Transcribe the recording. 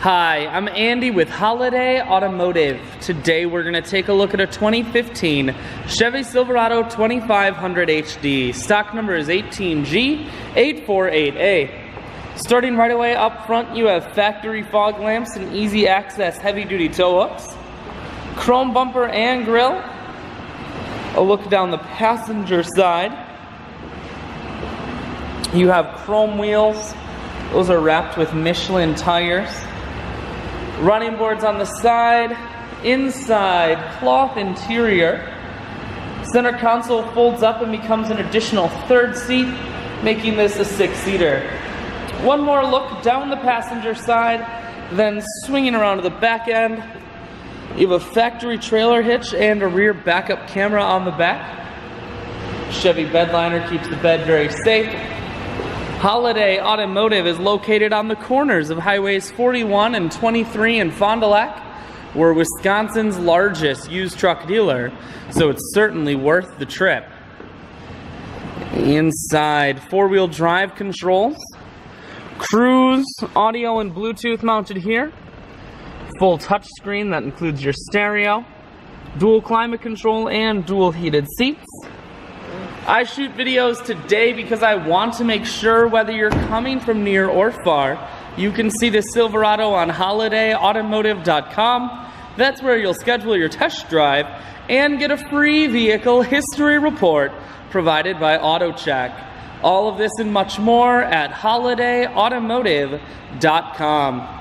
Hi, I'm Andy with Holiday Automotive. Today we're going to take a look at a 2015 Chevy Silverado 2500 HD. Stock number is 18G848A. Starting right away up front, you have factory fog lamps and easy access heavy-duty tow hooks, chrome bumper and grille. A look down the passenger side. You have chrome wheels. Those are wrapped with Michelin tires. Running boards on the side, inside, cloth interior. Center console folds up and becomes an additional third seat, making this a 6-seater. One more look down the passenger side, then swinging around to the back end. You have a factory trailer hitch and a rear backup camera on the back. Chevy bed liner keeps the bed very safe. Holiday Automotive is located on the corners of Highways 41 and 23 in Fond du Lac. We're Wisconsin's largest used truck dealer, so it's certainly worth the trip. Inside, four-wheel drive controls, cruise, audio and Bluetooth mounted here, full touchscreen that includes your stereo, dual climate control and dual heated seats. I shoot videos today because I want to make sure whether you're coming from near or far, you can see the Silverado on holidayautomotive.com. That's where you'll schedule your test drive and get a free vehicle history report provided by AutoCheck. All of this and much more at holidayautomotive.com.